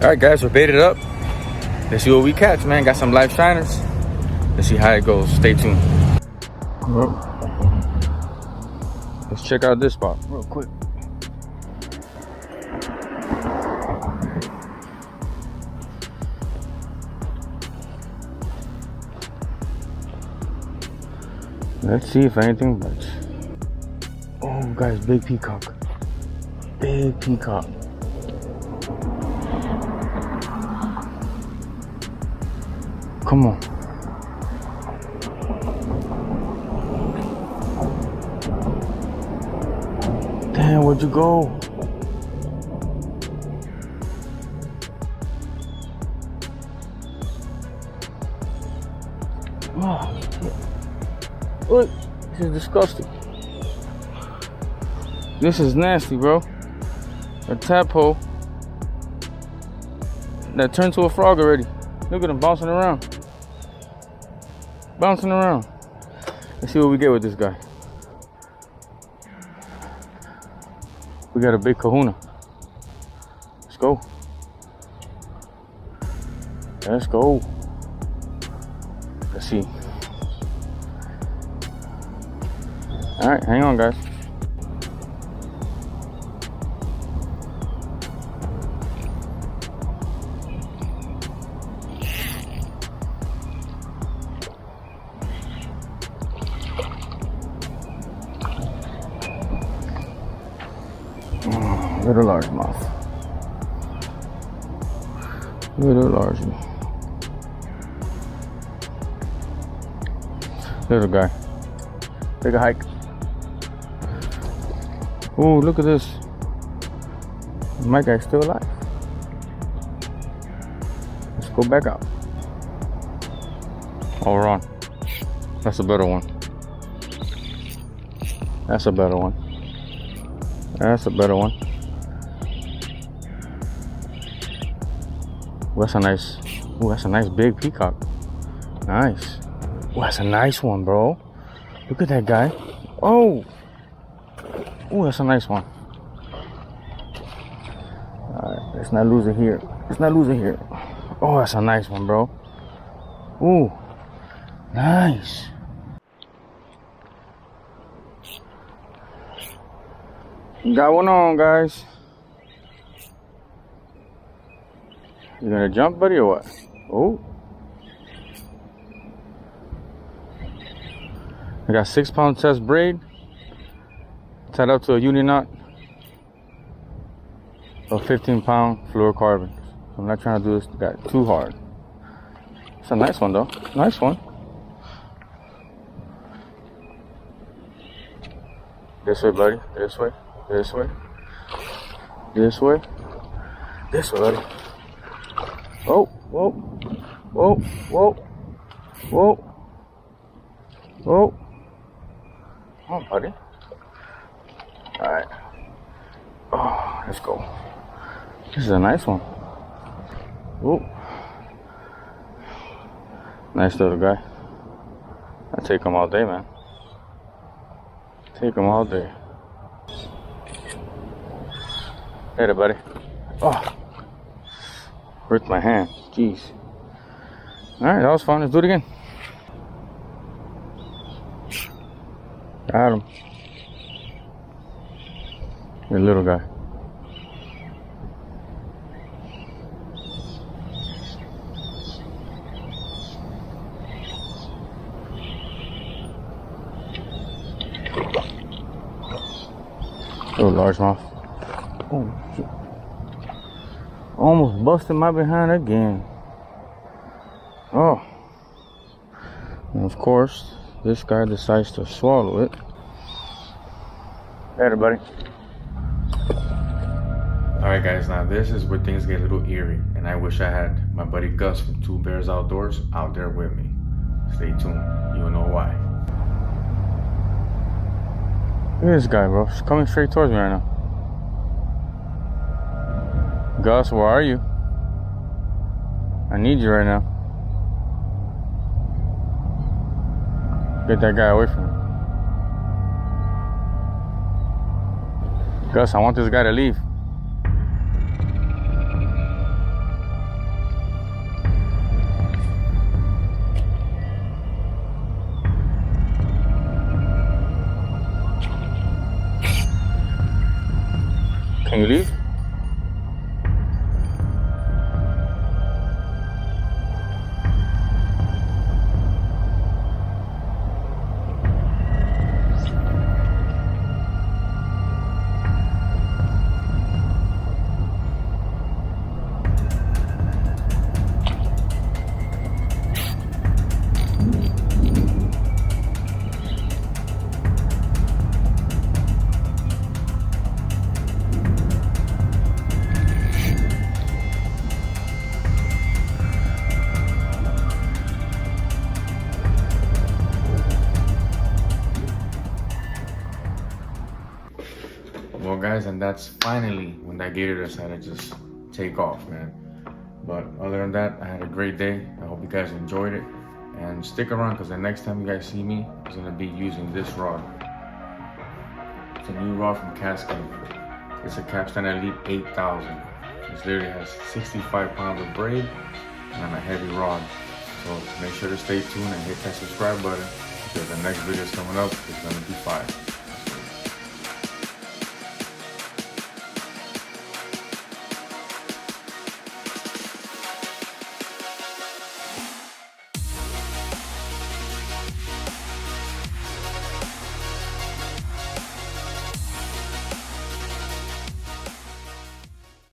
All right, guys, we're baited up. Let's see what we catch, man. Got some live shiners. Let's see how it goes. Stay tuned. Let's check out this spot real quick. Let's see if anything bites. Oh, guys, big peacock. Big peacock. Come on. Damn, where'd you go? Oh, look, this is disgusting. This is nasty, bro. A tadpole that turned to a frog already. Look at him bouncing around. Bouncing around. Let's see what we get with this guy. We got a big kahuna. Let's go. Let's go. Let's see. All right, hang on, guys. Little largemouth. Little largemouth. Little guy. Take a hike. Oh, look at this. My guy's still alive. Let's go back out. Oh, we're on. That's a better one. That's a better one. That's a better one. Ooh, that's a nice big peacock. Nice. Ooh, that's a nice one, bro. Look at that guy. Oh. Ooh, that's a nice one. Alright, let's not lose it here. Let's not lose it here. Oh, that's a nice one, bro. Ooh. Nice. Got one on, guys. You gonna jump, buddy, or what? Oh. I got 6-pound test braid tied up to a uni knot of 15-pound fluorocarbon. I'm not trying to do this guy too hard. It's a nice one, though. Nice one. This way, buddy. This way. This way. This way. This way, buddy. Oh, whoa, whoa, whoa, whoa, whoa. Come on, buddy. All right. Oh, let's go. This is a nice one. Oh, nice little guy. I take him all day, man. Take him all day. Later, buddy. Oh. Hurt my hand. Jeez. Alright, that was fun. Let's do it again. Got him. Your little guy. Little largemouth. Oh, shit. Almost busted my behind again. Oh. And of course, this guy decides to swallow it. Hey, everybody. Alright, guys, now this is where things get a little eerie. And I wish I had my buddy Gus from Two Bears Outdoors out there with me. Stay tuned. You'll know why. Look at this guy, bro. He's coming straight towards me right now. Gus, where are you? I need you right now. Get that guy away from me. Gus, I want this guy to leave. guys, and that's finally when that gator decided to just take off, man. But other than that, I had a great day. I hope you guys enjoyed it, and stick around because the next time you guys see me, I'm gonna be using this rod. It's a new rod from Cascade. It's a Capstan Elite 8000. This literally has 65 pounds of braid and a heavy rod. So make sure to stay tuned and hit that subscribe button because the next video is coming up. It's gonna be fire.